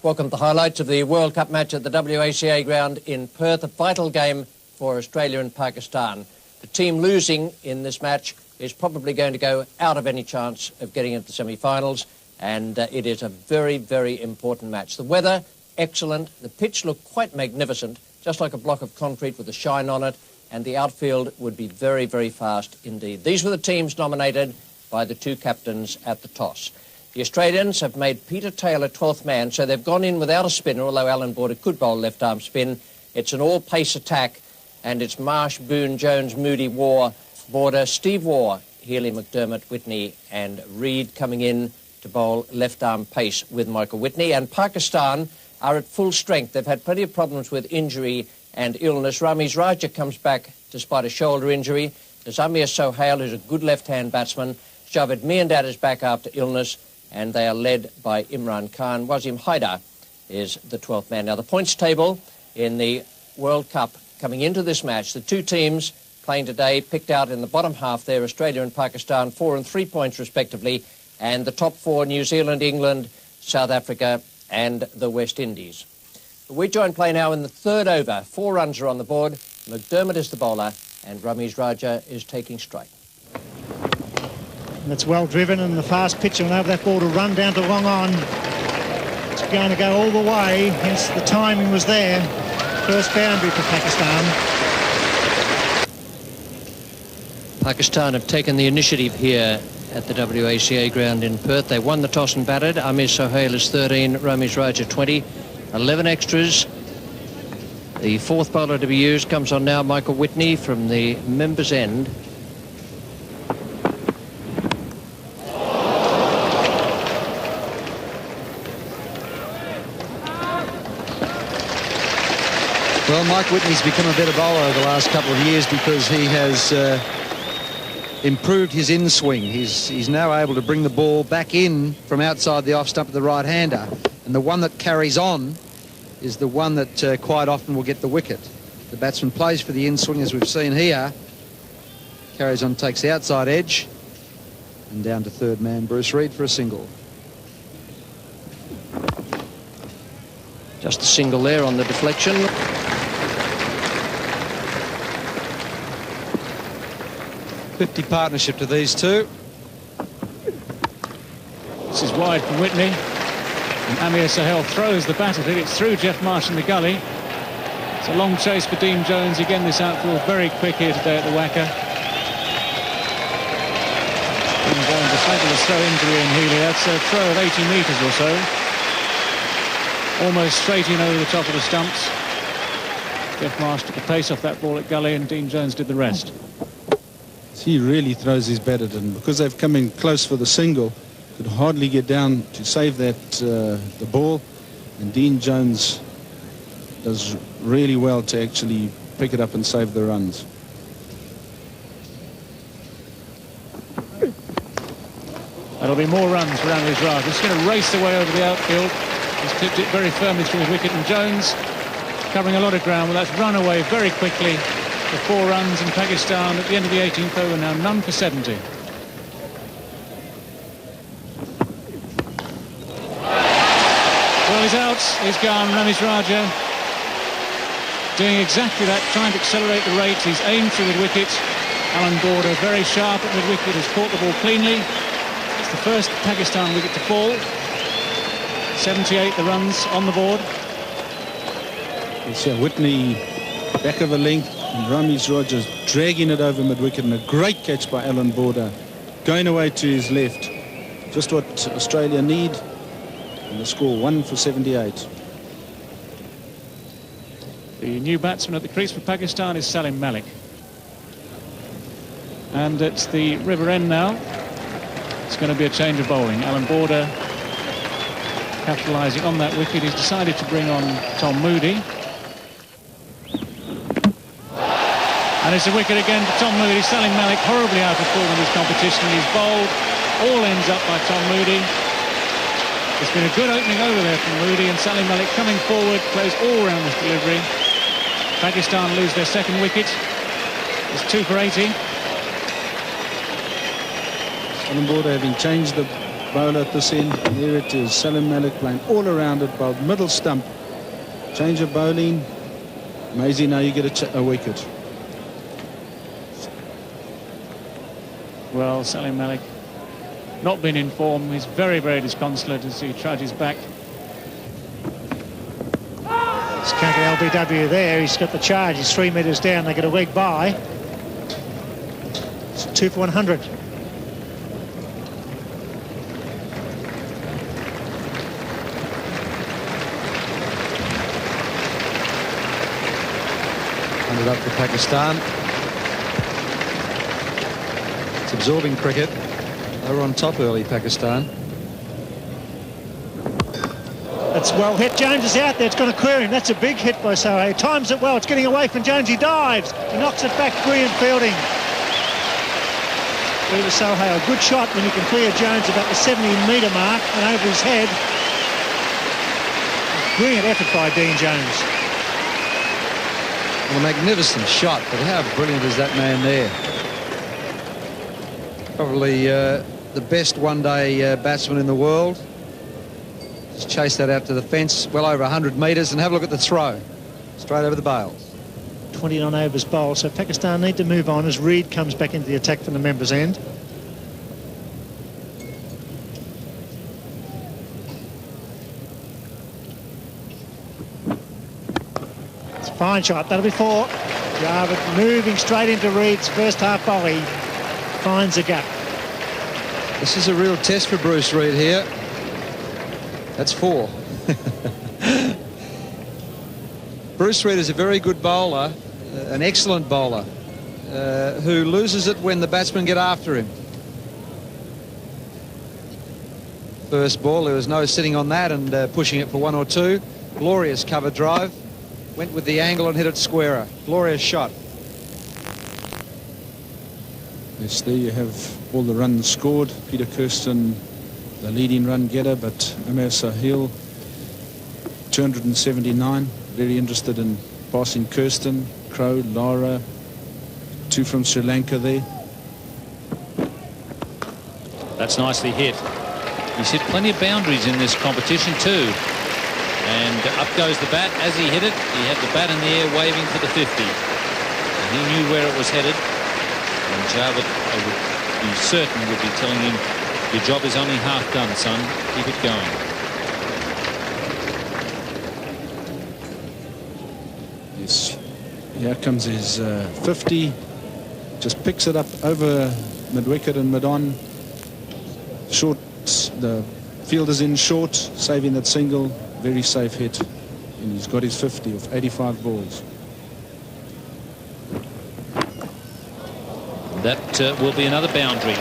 Welcome to the highlights of the World Cup match at the WACA ground in Perth, a vital game for Australia and Pakistan. The team losing in this match is probably going to go out of any chance of getting into the semi-finals, and it is a very, very important match. The weather, excellent. The pitch looked quite magnificent, just like a block of concrete with a shine on it, and the outfield would be very, very fast indeed. These were the teams nominated by the two captains at the toss. The Australians have made Peter Taylor 12th man, so they've gone in without a spinner, although Alan Border could bowl left-arm spin. It's an all-pace attack, and it's Marsh, Boone, Jones, Moody, Waugh, Border, Steve Waugh, Healy, McDermott, Whitney and Reid coming in to bowl left-arm pace with Michael Whitney. And Pakistan are at full strength. They've had plenty of problems with injury and illness. Ramiz Raja comes back despite a shoulder injury. There's Amir Sohail, who's a good left-hand batsman. Javed Miandad is back after illness, and they are led by Imran Khan. Wasim Haidar is the 12th man. Now, the points table in the World Cup coming into this match, the two teams playing today picked out in the bottom half there, Australia and Pakistan, 4 and 3 points respectively, and the top four, New Zealand, England, South Africa and the West Indies. We join play now in the third over. 4 runs are on the board. McDermott is the bowler, and Ramiz Raja is taking strike. That's well driven, and the fast pitch will have that ball to run down to long on. It's going to go all the way, hence the timing was there. First boundary for Pakistan. Pakistan have taken the initiative here at the WACA ground in Perth. They won the toss and batted. Amir Sohail is 13, Ramiz Raja 20, 11 extras. The fourth bowler to be used comes on now, Michael Whitney from the members' end. Well, Mike Whitney's become a better bowler over the last couple of years because he has improved his in-swing. He's now able to bring the ball back in from outside the off stump of the right-hander. And the one that carries on is the one that quite often will get the wicket. The batsman plays for the in-swing, as we've seen here. Carries on, takes the outside edge. And down to third man, Bruce Reid, for a single. Just a single there on the deflection. .50 partnership to these two. This is wide from Whitney, and Amir Sohail throws the bat at it. It's through Jeff Marsh in the gully. It's a long chase for Dean Jones. Again, this outfield very quick here today at the Wacker. Dean Jones, a fabulous throw into Ian Healy. That's a throw of 80 metres or so. Almost straight in over the top of the stumps. Jeff Marsh took the pace off that ball at gully, and Dean Jones did the rest. He really throws his bat at it, and because they've come in close for the single, could hardly get down to save that the ball, and Dean Jones does really well to actually pick it up and save the runs. That'll be more runs for Ramiz Raja. He's going to race away over the outfield. He's tipped it very firmly through his wicket, and Jones covering a lot of ground. Well, that's run away very quickly. The 4 runs, in Pakistan at the end of the 18th over now, none for 70. Well, he's out, he's gone. Ramiz Raja doing exactly that, trying to accelerate the rate. He's aimed through the wicket. Alan Border very sharp at mid-wicket, has caught the ball cleanly. It's the first Pakistan wicket to fall. 78 the runs on the board. It's Whitney back of a length, and Ramiz Raja dragging it over mid-wicket, and a great catch by Alan Border, going away to his left. Just what Australia need, and the score 1 for 78. The new batsman at the crease for Pakistan is Salim Malik. And it's the river end now. It's going to be a change of bowling. Alan Border capitalising on that wicket. He's decided to bring on Tom Moody. And it's a wicket again for Tom Moody. Salim Malik horribly out of form in this competition. He's bowled. All ends up by Tom Moody. It's been a good opening over there from Moody, and Salim Malik coming forward, plays all round this delivery. Pakistan lose their second wicket. It's 2 for 80. Alan Border having changed the bowler at this end. And there it is, Salim Malik playing all around it, bowled middle stump. Change of bowling. Amazing, now you get a wicket. Well, Salim Malik not been in form. He's very, very disconsolate as he trudges back. Skanker LBW there. He's got the charge. He's 3 metres down. They get a leg by. It's 2 for 100. Up for Pakistan. It's absorbing cricket. They were on top early, Pakistan. That's well hit. Jones is out there. It's going to clear him. That's a big hit by Sohail. Times it well. It's getting away from Jones. He dives. He knocks it back. Brilliant fielding. Over Sohail. Good shot when you can clear Jones about the 70-metre mark and over his head. Brilliant effort by Dean Jones. Well, a magnificent shot, but how brilliant is that man there? Probably the best one-day batsman in the world. Just chase that out to the fence, well over 100 metres, and have a look at the throw. Straight over the bails. 29 overs bowled, so Pakistan need to move on as Reed comes back into the attack from the members' end. Fine shot, that'll be 4. Jarvid moving straight into Reed's first half volley. Finds a gap. This is a real test for Bruce Reed here. That's 4. Bruce Reed is a very good bowler, an excellent bowler, who loses it when the batsmen get after him. First ball, there was no sitting on that and pushing it for 1 or 2. Glorious cover drive. Went with the angle and hit it squarer. Glorious shot. Yes, there you have all the runs scored. Peter Kirsten, the leading run getter, but Amir Sahil, 279. Very interested in passing Kirsten, Crow, Lara, 2 from Sri Lanka there. That's nicely hit. He's hit plenty of boundaries in this competition too. And up goes the bat. As he hit it, he had the bat in the air waving for the 50. And he knew where it was headed. And Jarvid, I would be certain, would be telling him, your job is only half done, son. Keep it going. Yes, here comes his 50. Just picks it up over mid-wicket and mid-on. Short, the fielder's in short, saving that single. Very safe hit, and he's got his 50 of 85 balls. That will be another boundary.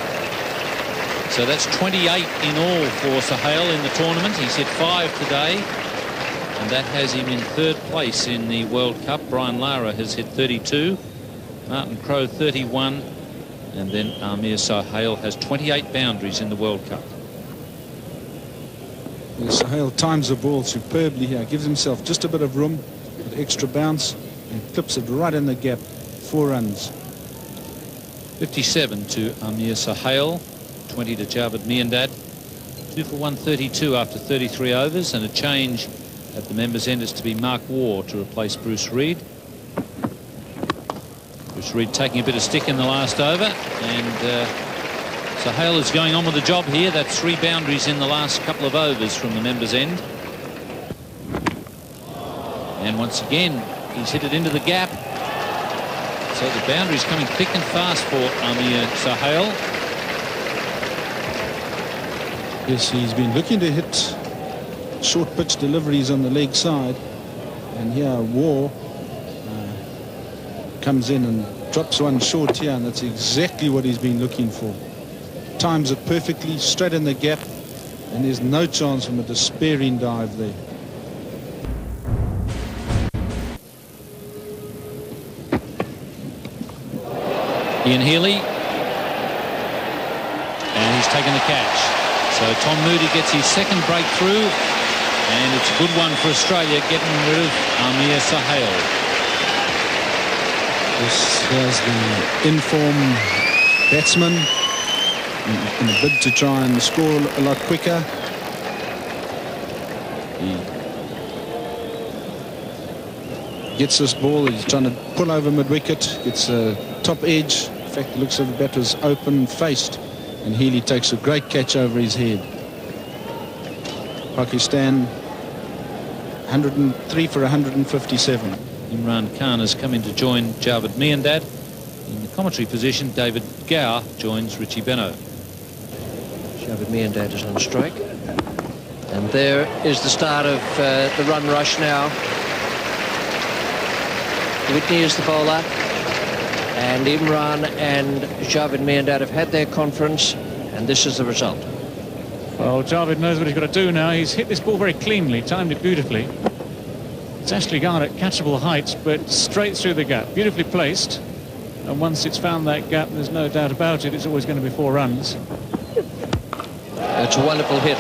So that's 28 in all for Sohail in the tournament. He's hit 5 today, and that has him in 3rd place in the World Cup. Brian Lara has hit 32, Martin Crowe 31, and then Amir Sohail has 28 boundaries in the World Cup. Sohail times the ball superbly here, gives himself just a bit of room with extra bounce and clips it right in the gap. 4 runs. 57 to Amir Sohail, 20 to Javed Miandad. 2 for 132 after 33 overs, and a change at the members' end is to be Mark Waugh to replace Bruce Reed. Bruce Reed taking a bit of stick in the last over, and Sohail is going on with the job here. That's 3 boundaries in the last couple of overs from the members' end. And once again, he's hit it into the gap. So the boundary's coming thick and fast for Amir Sohail. Yes, he's been looking to hit short pitch deliveries on the leg side. And here Waugh comes in and drops one short here, and that's exactly what he's been looking for. Times it perfectly, straight in the gap, and there's no chance from a despairing dive there. Ian Healy, and he's taken the catch. So Tom Moody gets his 2nd breakthrough, and it's a good one for Australia, getting rid of Amir Sohail. This is the in-form batsman. in a bid to try and score a lot quicker. He gets this ball, he's trying to pull over mid-wicket, gets a top edge. In fact, it looks like the bat was open-faced, and Healy takes a great catch over his head. Pakistan 103 for 157. Imran Khan has come in to join Javed Miandad. In the commentary position, David Gower joins Richie Beno. Javed Miandad is on strike. And there is the start of the run rush now. Whitney is the bowler. And Imran and Javed Miandad have had their conference. And this is the result. Well, Javed knows what he's got to do now. He's hit this ball very cleanly, timed it beautifully. It's actually gone at catchable heights, but straight through the gap. Beautifully placed. And once it's found that gap, there's no doubt about it, it's always going to be 4 runs. It's a wonderful hit.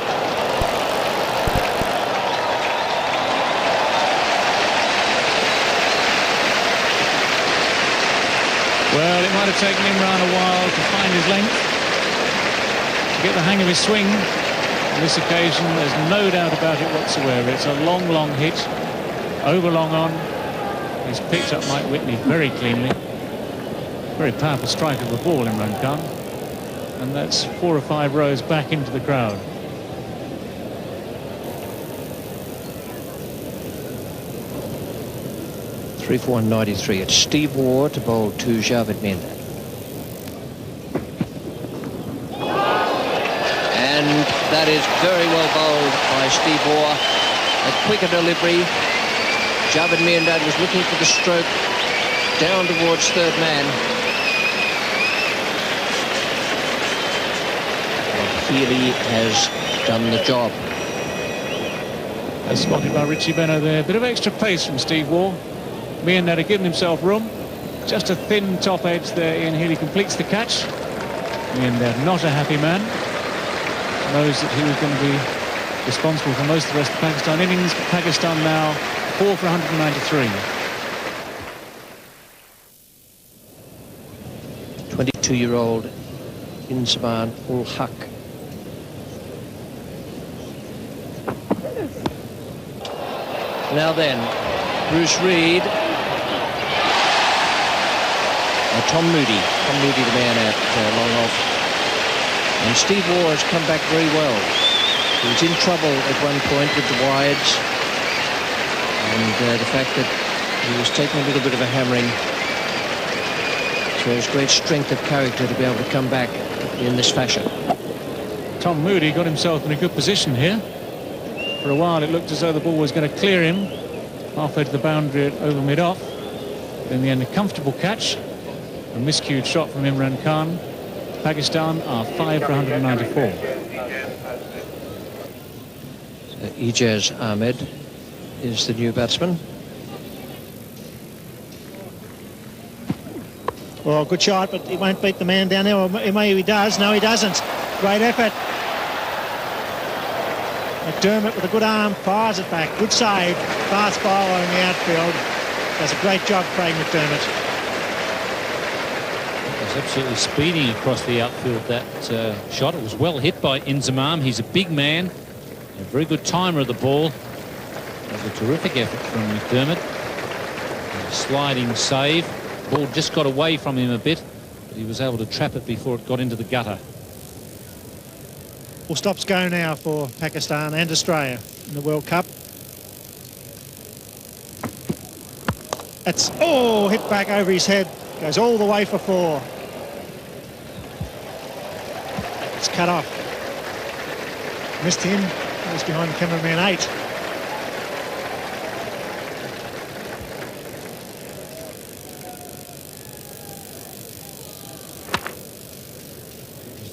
Well, it might have taken Imran a while to find his length, to get the hang of his swing. On this occasion, there's no doubt about it whatsoever. It's a long, long hit, over long on. He's picked up Mike Whitney very cleanly. Very powerful strike of the ball, Imran Khan. And that's 4 or 5 rows back into the crowd. Three for 193. It's Steve Waugh to bowl to Javed Miandad. And that is very well bowled by Steve Waugh. A quicker delivery. Javed Miandad was looking for the stroke down towards third man. And Healy has done the job. As spotted by Richie Beno there. A bit of extra pace from Steve Waugh. Miandad had given himself room. Just a thin top edge there. Ian Healy completes the catch. Miandad not a happy man. Knows that he was going to be responsible for most of the rest of the Pakistan innings. Pakistan now 4 for 193. 22-year-old Inzamam ul Haq. Now then, Bruce Reid. Tom Moody the man at long off. And Steve Waugh has come back very well. He was in trouble at one point with the wides. And the fact that he was taking a little bit of a hammering shows great strength of character to be able to come back in this fashion. Tom Moody got himself in a good position here. For a while it looked as though the ball was going to clear him halfway to the boundary over mid-off. In the end, a comfortable catch. A miscued shot from Imran Khan. Pakistan are 5 for 194. So Ijaz Ahmed is the new batsman. Well, good shot, but he won't beat the man down there. Or maybe he does. No, he doesn't. Great effort. McDermott with a good arm fires it back. Good save. Fast bowler in the outfield. Does a great job, Craig McDermott. Absolutely speeding across the outfield, that shot. It was well hit by Inzamam. He's a big man, a very good timer of the ball. It was a terrific effort from McDermott. A sliding save. Ball just got away from him a bit, but he was able to trap it before it got into the gutter. Full stops go now for Pakistan and Australia in the World Cup. That's, oh, hit back over his head. Goes all the way for 4. It's cut off. Missed him. He was behind the cameraman 8.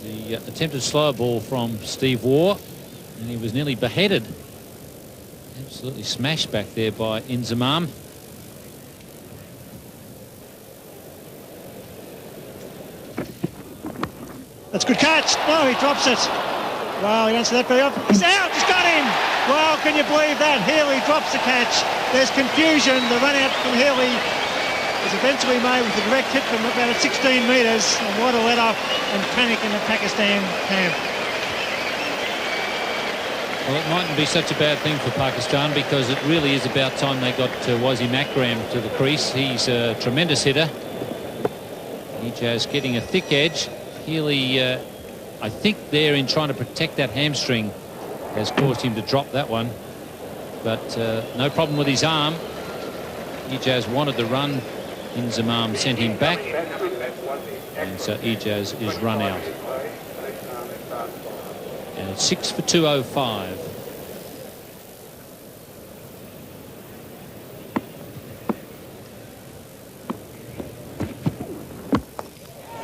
The attempted slower ball from Steve Waugh, and he was nearly beheaded. Absolutely smashed back there by Inzamam. That's a good catch. No, he drops it. Well, he don't see that very often. He's out. He's got him. Well, can you believe that? Healy drops the catch. There's confusion. The run out from Healy. was eventually made with a direct hit from about 16 metres, and what a let-off and panic in the Pakistan camp. Well, it mightn't be such a bad thing for Pakistan, because it really is about time they got Wasim Akram to the crease. He's a tremendous hitter. Ijaz getting a thick edge. Healy, I think there in trying to protect that hamstring, has caused him to drop that one. But no problem with his arm. Ijaz wanted the run. Inzamam sent him back. And so Ijaz is run out. And it's 6 for 205.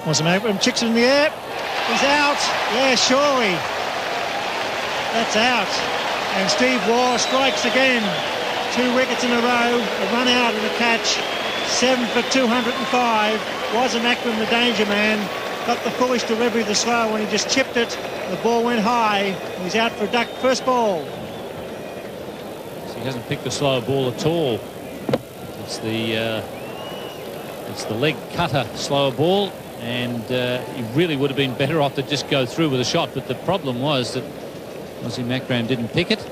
Wasim Akram chicks it in the air. He's out. Yeah, surely. That's out. And Steve Waugh strikes again. 2 wickets in a row. A run out and a catch. 7 for 205. Wasim Akram, the danger man, got the foolish delivery of the slow when he just chipped it. The ball went high. He's out for a duck. First ball. He hasn't picked the slow ball at all. It's the leg cutter slower ball, and he really would have been better off to just go through with a shot. But the problem was that Wasim Akram didn't pick it,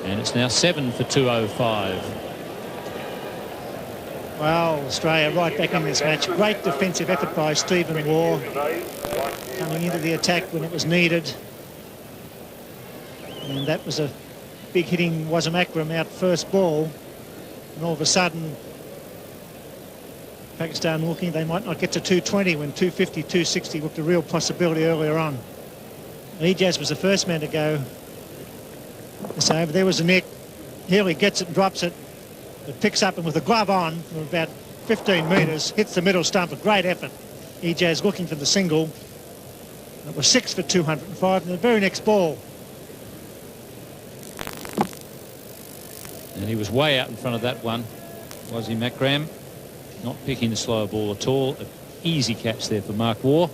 and it's now 7 for 205. Well, Australia right back in this match. Great defensive effort by Stephen Waugh, coming into the attack when it was needed. And that was a big hitting Wasim Akram out first ball. And all of a sudden, Pakistan looking they might not get to 220 when 250, 260 looked a real possibility earlier on. Ijaz was the first man to go. So over there was the nick. Healy gets it and drops it. It picks up, and with the glove on from about 15 metres, hits the middle stump. A great effort. Ijaz looking for the single. It was 6 for 205 in the very next ball. And he was way out in front of that one. Wasim Akram not picking the slower ball at all. An easy catch there for Mark Waugh.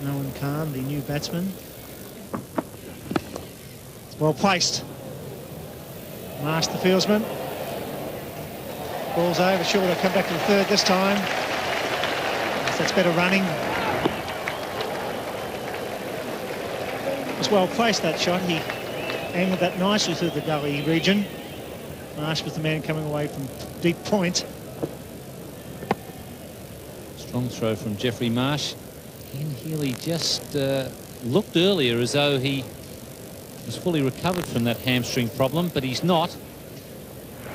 Nolan Khan, the new batsman. It's well placed. Marsh, the fieldsman. Ball's over. Sure, they'll come back to the third this time. That's better running. It was well placed, that shot. He angled that nicely through the gully region. Marsh was the man coming away from deep point. Strong throw from Jeffrey Marsh. Ian Healy just looked earlier as though he was fully recovered from that hamstring problem, but he's not.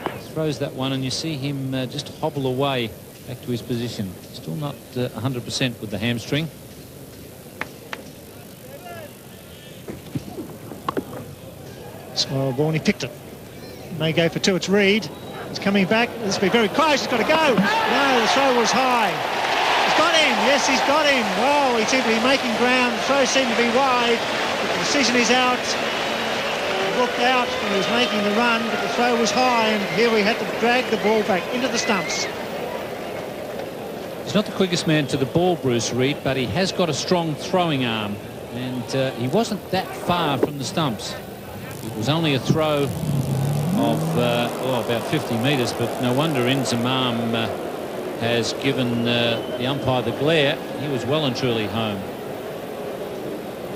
He throws that one and you see him just hobble away back to his position. Still not 100% with the hamstring. Slow ball, and he picked it. May go for 2. It's Reid. He's coming back. This will be very close. He's got to go. No, the throw was high. He's got him. Yes, he's got him. Well, he seemed to be making ground. The throw seemed to be wide. But the decision is out. He looked out when he was making the run, but the throw was high, and here we had to drag the ball back into the stumps. He's not the quickest man to the ball, Bruce Reid, but he has got a strong throwing arm, and he wasn't that far from the stumps. It was only a throw of about 50 metres, but no wonder Inzamam has given the umpire the glare. He was well and truly home.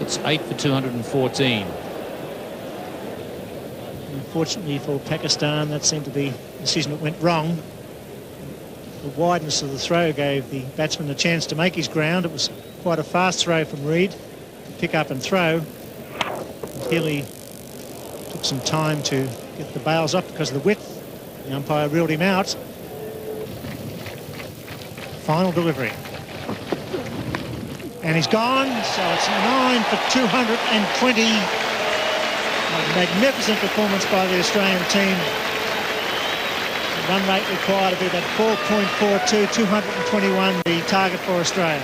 It's 8 for 214. Unfortunately for Pakistan, that seemed to be a decision that went wrong. The wideness of the throw gave the batsman a chance to make his ground. It was quite a fast throw from Reid to pick up and throw. Healy took some time to get the bails up because of the width. The umpire reeled him out. Final delivery. And he's gone, so it's 9 for 220. A magnificent performance by the Australian team. The run rate required to be about 4.42, 221, the target for Australia.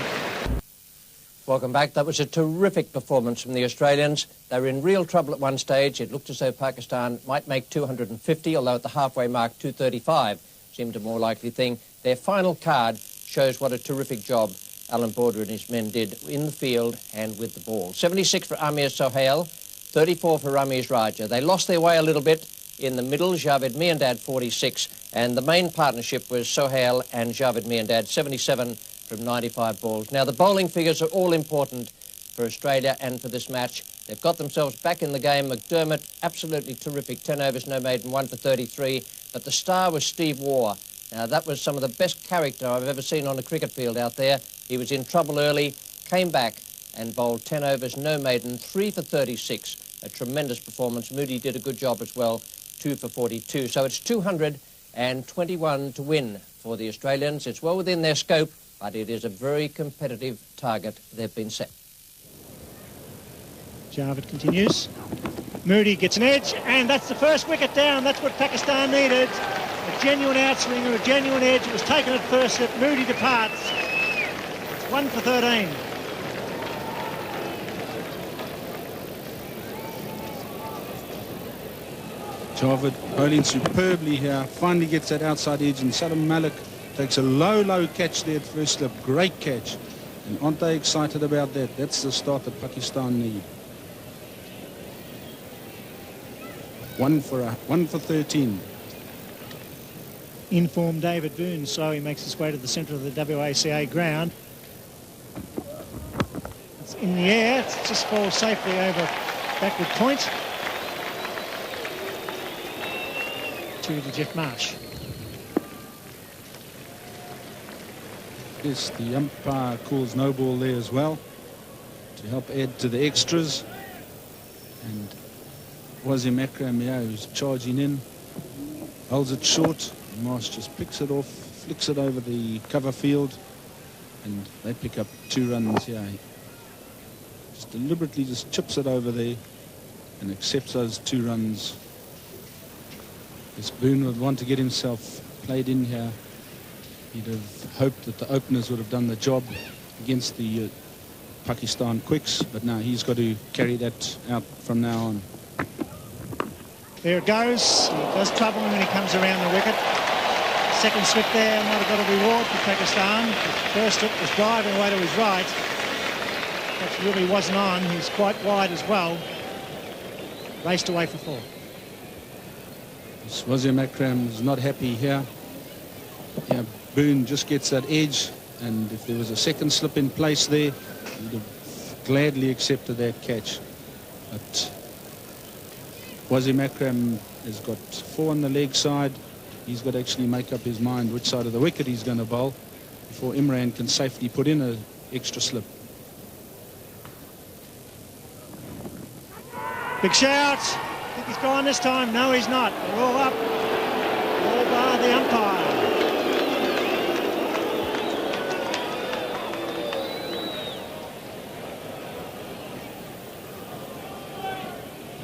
Welcome back. That was a terrific performance from the Australians. They were in real trouble at one stage. It looked as though Pakistan might make 250, although at the halfway mark 235 seemed a more likely thing. Their final card shows what a terrific job Alan Border and his men did in the field and with the ball. 76 for Amir Sohail, 34 for Ramiz Raja. They lost their way a little bit, in the middle, Javed Miandad 46, and the main partnership was Sohail and Javed Miandad, 77 from 95 balls. Now, the bowling figures are all important for Australia and for this match. They've got themselves back in the game. McDermott, absolutely terrific, 10 overs, no maiden, 1 for 33, but the star was Steve Waugh. Now, that was some of the best character I've ever seen on a cricket field out there. He was in trouble early, came back and bowled 10 overs, no maiden, 3 for 36. A tremendous performance. Moody did a good job as well, 2 for 42. So it's 221 to win for the Australians. It's well within their scope, but it is a very competitive target they've been set. Javed continues. Moody gets an edge, and that's the first wicket down. That's what Pakistan needed. A genuine outswing or a genuine edge. It was taken at first slip. Moody departs. It's 1 for 13. Javed bowling superbly here. Finally gets that outside edge, and Salim Malik takes a low catch there at first slip. Great catch. And aren't they excited about that? That's the start that Pakistan need. 1 for 13. In-form David Boone slowly makes his way to the centre of the WACA ground. It's in the air. It just falls safely over backward point to Jeff Marsh. Yes, the umpire calls no ball there as well to help add to the extras. And Wasim Akram, yeah, who's charging in, holds it short. Marsh just picks it off, flicks it over the cover field, and they pick up 2 runs here. He just deliberately just chips it over there and accepts those 2 runs. This Boone would want to get himself played in here. He'd have hoped that the openers would have done the job against the Pakistan quicks, but now he's got to carry that out from now on. There it goes. He does trouble him when he comes around the wicket. Second slip there might have got a reward for Pakistan. The first slip was driving away to his right. That really wasn't on. He's quite wide as well. Raced away for 4. Wasim Akram is not happy here. Yeah, Boone just gets that edge, and if there was a second slip in place there, he'd have gladly accepted that catch. But Wasim Akram has got 4 on the leg side. He's got to actually make up his mind which side of the wicket he's going to bowl before Imran can safely put in an extra slip. Big shout. I think he's gone this time. No, he's not. They're all up. All bar the umpire.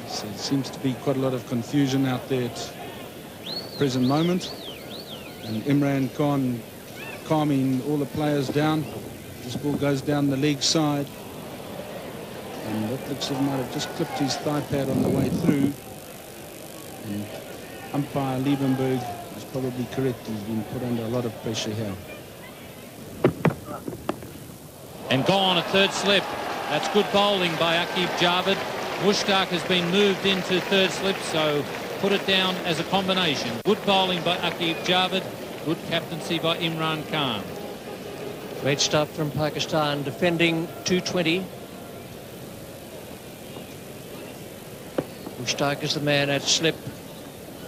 So there seems to be quite a lot of confusion out there at the present moment. And Imran Khan calming all the players down. This ball goes down the leg side. And that looks like he might have just clipped his thigh pad on the way through. And umpire Liebenberg is probably correct. He's been put under a lot of pressure here. And gone at third slip. That's good bowling by Aqib Javed. Mushtaq has been moved into third slip, so put it down as a combination. Good bowling by Aqib Javed. Good captaincy by Imran Khan. Great start from Pakistan, defending 220. Mushtaq is the man at slip,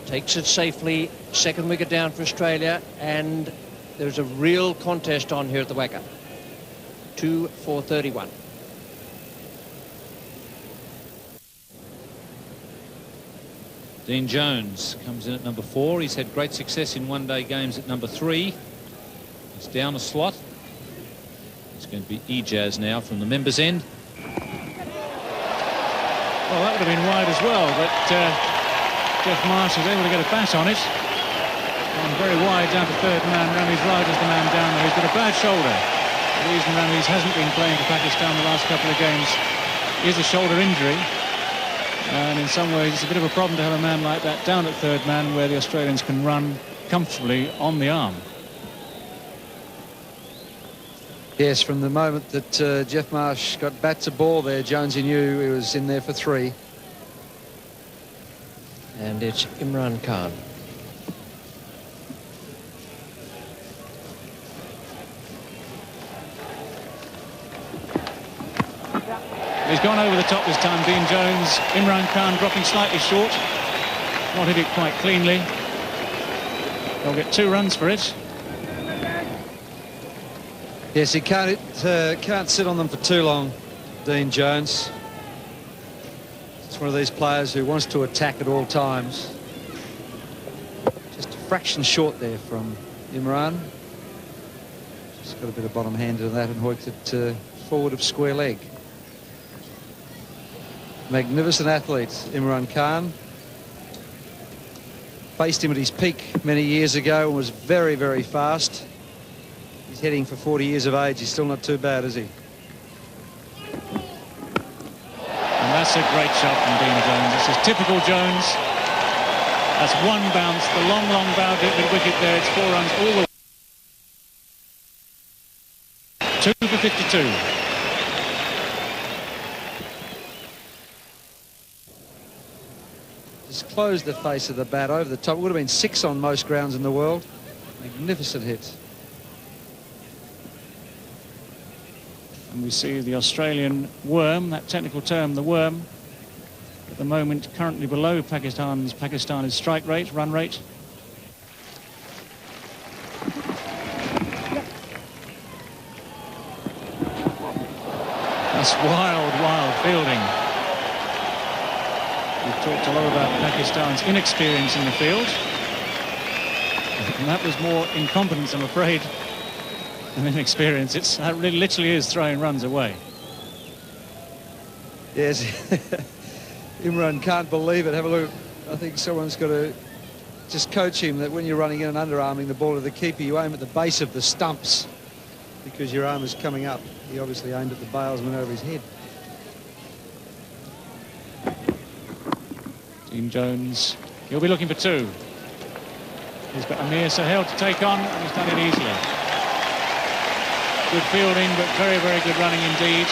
takes it safely, second wicket down for Australia, and there's a real contest on here at the WACA. 2 for 31. Dean Jones comes in at number 4. He's had great success in one-day games at number 3. He's down a slot. It's going to be Ijaz now from the members' end. Well, that would have been wide as well, but Jeff Marsh was able to get a bat on it. Gone very wide down to third man. Ramis Raj is the man down there. He's got a bad shoulder. The reason Ramis hasn't been playing for Pakistan the last couple of games is a shoulder injury. And in some ways, it's a bit of a problem to have a man like that down at third man where the Australians can run comfortably on the arm. Yes, from the moment that Jeff Marsh got bat to ball there, Jonesy knew he was in there for 3. And it's Imran Khan. He's gone over the top this time, Dean Jones. Imran Khan dropping slightly short. Not hit it quite cleanly. They'll get 2 runs for it. Yes, he can't sit on them for too long, Dean Jones. It's one of these players who wants to attack at all times. Just a fraction short there from Imran. Just got a bit of bottom hand to that and hoiked it forward of square leg. Magnificent athlete, Imran Khan. Faced him at his peak many years ago and was very, very fast. He's heading for 40 years of age. He's still not too bad, is he? And that's a great shot from Dean Jones. This is typical Jones. That's one bounce. The long, long bounce at the wicket there. It's 4 runs all the way. 2 for 52. Just closed the face of the bat over the top. It would have been 6 on most grounds in the world. Magnificent hit. And we see the Australian worm, that technical term, the worm, at the moment currently below Pakistan's strike rate, run rate. That's wild, wild fielding. We've talked a lot about Pakistan's inexperience in the field. And that was more incompetence, I'm afraid, than inexperience. That really literally is throwing runs away. Yes. Imran can't believe it. Have a look. I think someone's got to just coach him that when you're running in and underarming the ball to the keeper, you aim at the base of the stumps because your arm is coming up. He obviously aimed at the bailsman over his head. Dean Jones, he'll be looking for 2. He's got Amir Sahel to take on, and he's done it easily. Good fielding, but very, very good running indeed.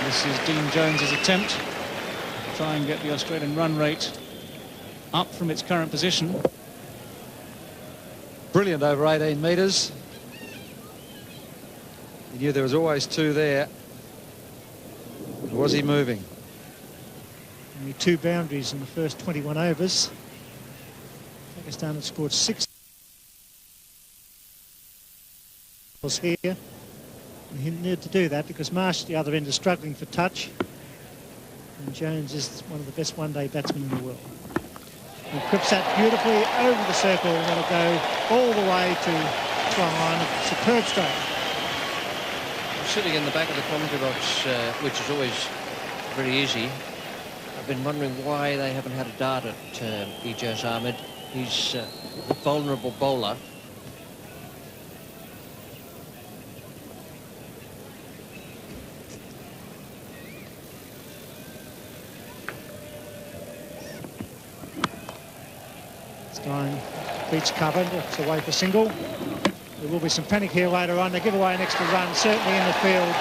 This is Dean Jones's attempt to try and get the Australian run rate up from its current position. Brilliant over 18 metres. He knew there was always 2 there. Was he moving? Only 2 boundaries in the first 21 overs. Pakistan had scored 6 here. And he needed to do that because Marsh at the other end is struggling for touch. And Jones is one of the best one-day batsmen in the world. He clips that beautifully over the circle and that'll go all the way to try line. Superb stroke. Sitting in the back of the commentary box, which is always very easy, I've been wondering why they haven't had a dart at Ijaz Ahmed. He's a vulnerable bowler. It's going beach covered, it's away for single. There will be some panic here later on. They give away an extra run, certainly in the field.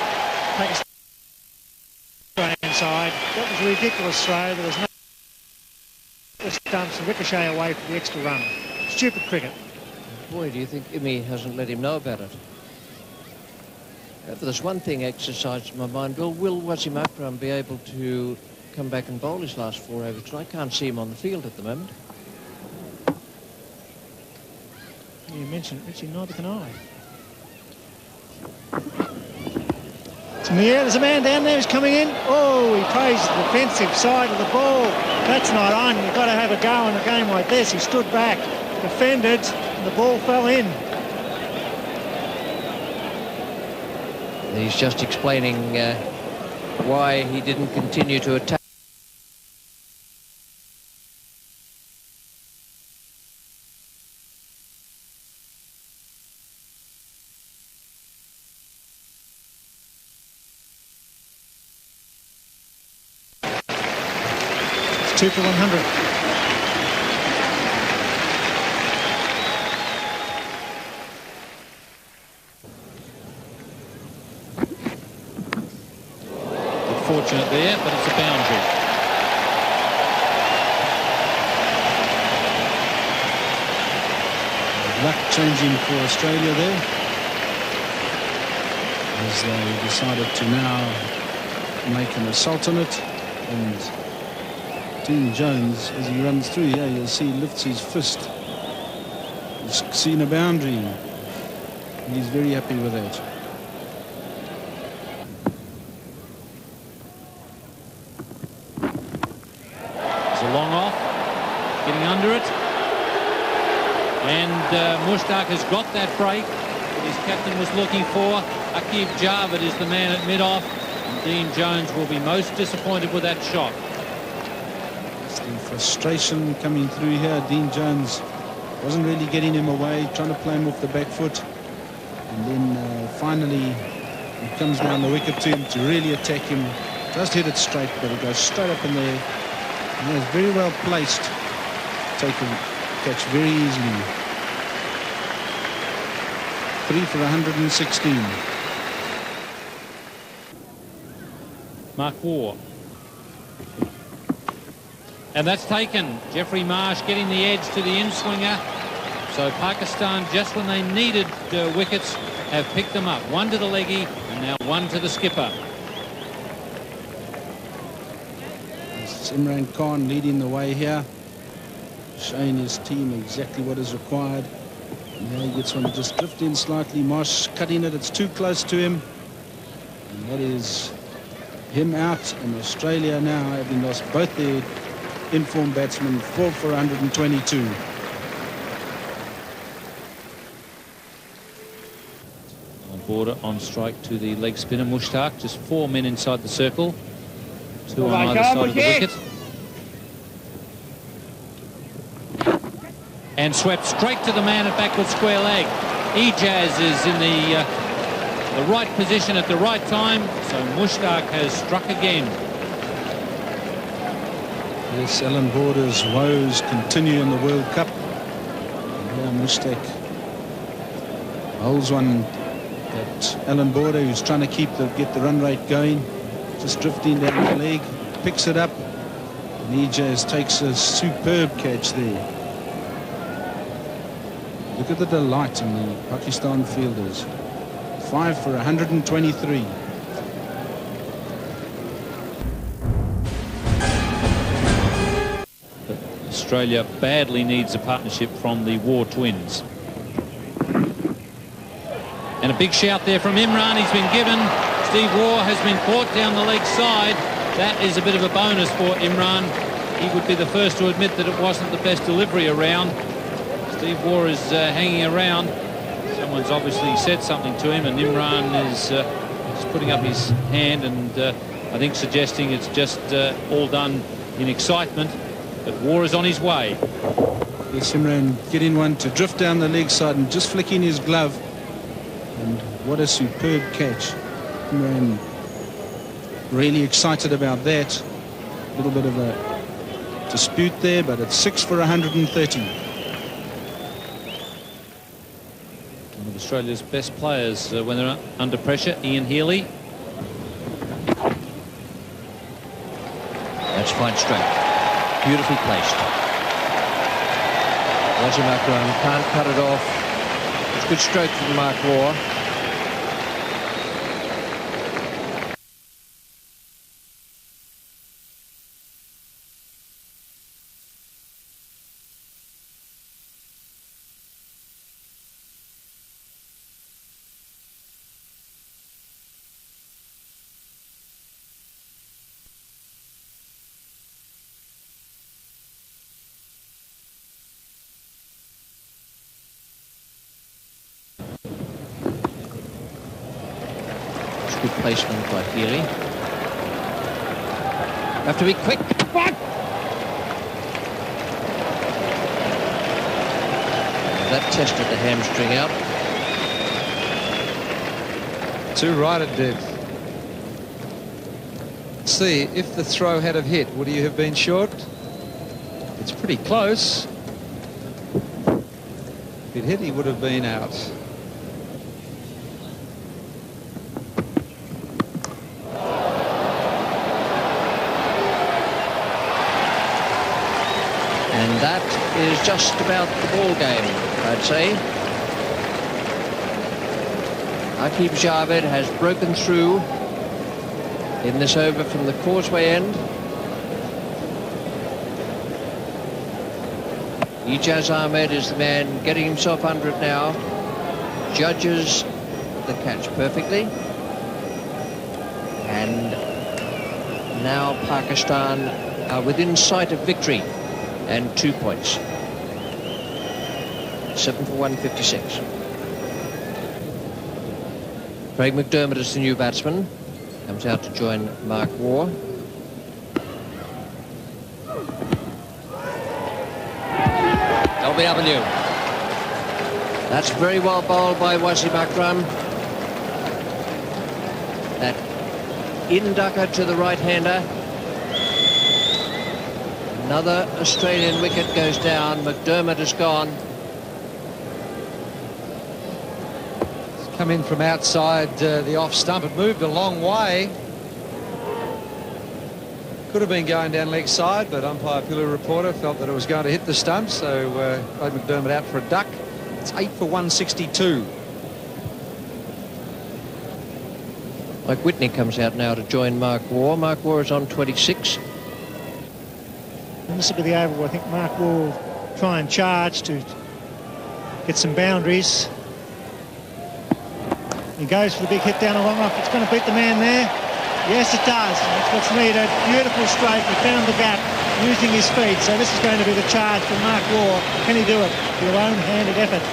Pakistan inside. That was a ridiculous throw. There was no stumps and ricochet away for the extra run. Stupid cricket. Boy, do you think Imi hasn't let him know about it? But there's one thing exercised in my mind. Will Wasim Akram be able to come back and bowl his last 4 overs? I can't see him on the field at the moment. You mentioned it, Richie, neither can I. It's in the air, there's a man down there who's coming in. Oh, he plays the defensive side of the ball. That's not on. You've got to have a go in a game like this. He stood back, defended, and the ball fell in. He's just explaining why he didn't continue to attack. It's 2 for 100. Fortunate there, but it's a boundary. luck changing for Australia there, as they decided to now make an assault on it. And Dean Jones, as he runs through here, you'll see he lifts his fist. He's seen a boundary. He's very happy with that. It's a long off, getting under it. And Mushtaq has got that break that his captain was looking for. Aqib Javed is the man at mid-off. And Dean Jones will be most disappointed with that shot. It's the frustration coming through here. Dean Jones wasn't really getting him away, trying to play him off the back foot. And then finally he comes down the wicket to him to really attack him. Just hit it straight, but it goes straight up in there. And it's very well placed. Take a catch very easily. 3 for 116. Mark Waugh. And that's taken. Jeffrey Marsh getting the edge to the in-swinger. So Pakistan, just when they needed wickets, have picked them up. One to the leggy and now one to the skipper. It's Imran Khan leading the way here, showing his team exactly what is required. Now he gets one to just drift in slightly. Marsh cutting it. It's too close to him. And that is him out. And Australia now, having lost both their informed batsmen, 4 for 122. Border on strike to the leg spinner Mushtaq. Just 4 men inside the circle. 2 on either side of the wicket. And swept straight to the man at backward square leg. Ijaz is in the right position at the right time. So Mushtaq has struck again. Yes, Alan Border's woes continue in the World Cup. Yeah, Mushtaq holds one at Alan Border, who's trying to get the run rate going. Just drifting down the leg, picks it up. And Ijaz takes a superb catch there. Look at the delight in the Pakistan fielders. 5 for 123. Australia badly needs a partnership from the Waugh twins. And a big shout there from Imran. He's been given. Steve Waugh has been caught down the leg side. That is a bit of a bonus for Imran. He would be the first to admit that it wasn't the best delivery around. Steve Waugh is hanging around. Someone's obviously said something to him, and Imran is putting up his hand and I think suggesting it's just all done in excitement. But Waugh is on his way. Yes, Imran getting one to drift down the leg side and just flicking his glove. And what a superb catch. Imran really excited about that. A little bit of a dispute there, but it's 6 for 130. One of Australia's best players when they're under pressure, Ian Healy. That's fine stroke. Beautifully placed. Wazim Akram can't cut it off. It's a good stroke from Mark Waugh. Good placement by Healy. Have to be quick. That tested the hamstring out. Too right it did. See, if the throw had have hit, would he have been short? It's pretty close. If it hit, he would have been out. And that is just about the ball game. I'd say. Aqib Javed has broken through in this over from the causeway end. Ijaz Ahmed is the man getting himself under it now. Judges the catch perfectly. And now Pakistan are within sight of victory and 2 points. 7 for 156. Craig McDermott is the new batsman. Comes out to join Mark Waugh. LBW. That's very well bowled by Wasim Akram. That in-ducker to the right-hander. Another Australian wicket goes down. McDermott is gone. It's come in from outside the off stump. It moved a long way. Could have been going down leg side, but umpire Pilu Reporter felt that it was going to hit the stump, so played McDermott out for a duck. It's 8 for 162. Mike Whitney comes out now to join Mark Waugh. Mark Waugh is on 26. And this will be the over where I think Mark will try and charge to get some boundaries. He goes for the big hit down the long off. It's going to beat the man there. Yes, it does. That's what's needed. Beautiful strike. He found the gap using his feet. So this is going to be the charge for Mark Waugh. Can he do it? Your own-handed effort.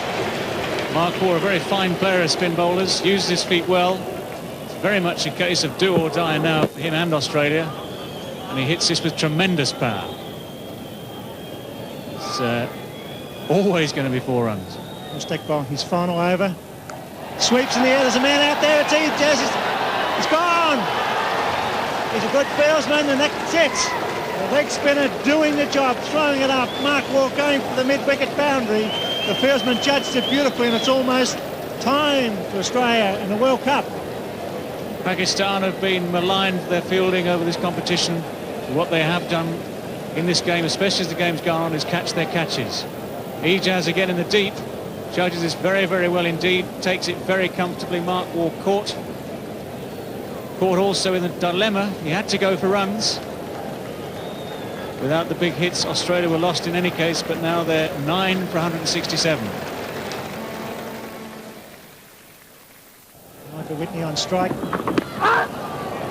Mark Waugh, a very fine player of spin bowlers, uses his feet well. It's very much a case of do or die now for him and Australia. And he hits this with tremendous power. It's always going to be 4 runs. Mushtaq bowling his final over. Sweeps in the air. There's a man out there. It's Ijaz. He's gone. He's a good fieldsman, and that's it. The leg spinner doing the job, throwing it up. Mark Waugh going for the mid-wicket boundary. The fieldsman judged it beautifully, and it's almost time for Australia in the World Cup. Pakistan have been maligned for their fielding over this competition. What they have done in this game, especially as the game's gone on, is catch their catches. Ijaz again in the deep. Judges this very, very well indeed. Takes it very comfortably. Mark Waugh caught. Caught also in the dilemma. He had to go for runs. Without the big hits, Australia were lost in any case, but now they're 9 for 167. Michael Whitney on strike.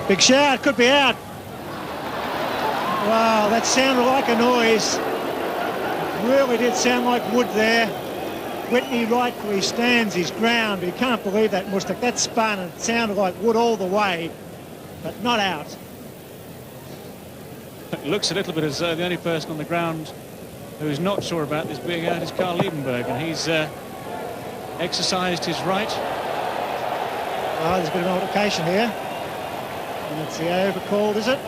Big shout, could be out. Wow, that sounded like a noise. It really did sound like wood there. Whitney rightfully stands his ground. You can't believe that, Mushtaq. That spun and it sounded like wood all the way, but not out. It looks a little bit as though the only person on the ground who is not sure about this being out is Carl Liebenberg, and he's exercised his right. Oh, there's a bit of an altercation here. And it's the over called, is it?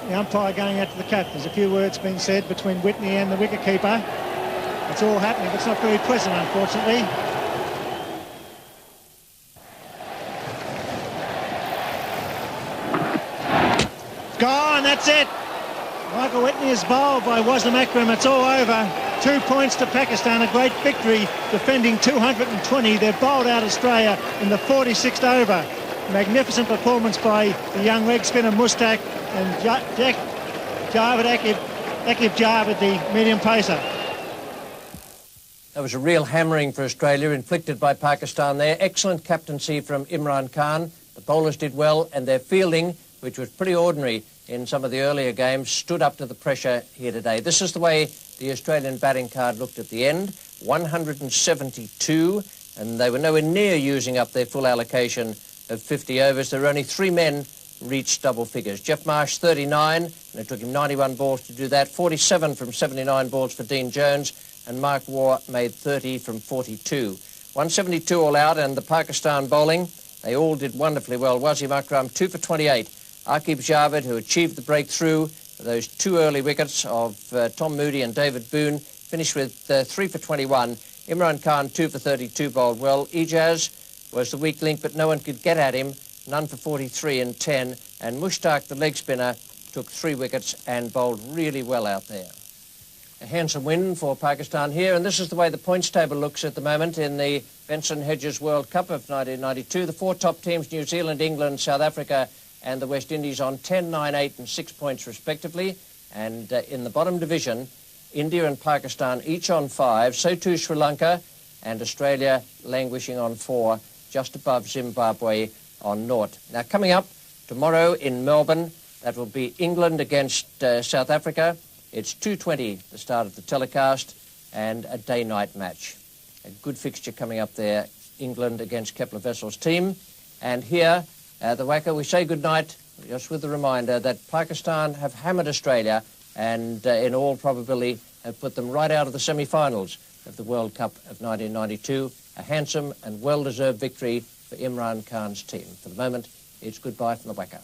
The umpire going out to the cap. There's a few words being said between Whitney and the wicketkeeper. It's all happening, but it's not very pleasant, unfortunately. Gone, that's it. Michael Whitney is bowled by Wasim Akram. It's all over. 2 points to Pakistan, a great victory, defending 220. They've bowled out Australia in the 46th over. Magnificent performance by the young leg spinner Mushtaq and Aqib Javed, the medium pacer. That was a real hammering for Australia inflicted by Pakistan there. Excellent captaincy from Imran Khan. The bowlers did well, and their fielding, which was pretty ordinary in some of the earlier games, stood up to the pressure here today. This is the way the Australian batting card looked at the end. 172, and they were nowhere near using up their full allocation of 50 overs. There were only 3 men reached double figures. Jeff Marsh, 39, and it took him 91 balls to do that. 47 from 79 balls for Dean Jones, and Mark Waugh made 30 from 42. 172 all out, and the Pakistan bowling, they all did wonderfully well. Wasim Akram, 2 for 28. Aqib Javed, who achieved the breakthrough, those 2 early wickets of Tom Moody and David Boone, finished with 3 for 21. Imran Khan, 2 for 32, bowled well. Ijaz was the weak link, but no one could get at him. None for 43 and 10. And Mushtaq, the leg spinner, took 3 wickets and bowled really well out there. A handsome win for Pakistan here, and this is the way the points table looks at the moment in the Benson Hedges World Cup of 1992. The 4 top teams, New Zealand, England, South Africa and the West Indies, on 10, 9, 8 and 6 points respectively. And in the bottom division, India and Pakistan each on 5, so too Sri Lanka, and Australia languishing on 4, just above Zimbabwe on 0. Now coming up tomorrow in Melbourne, that will be England against South Africa. It's 2:20, the start of the telecast, and a day-night match. A good fixture coming up there, England against Kepler Wessel's team. And here, the Wacker, we say goodnight, just with the reminder that Pakistan have hammered Australia and in all probability have put them right out of the semi-finals of the World Cup of 1992. A handsome and well-deserved victory for Imran Khan's team. For the moment, it's goodbye from the Wacker.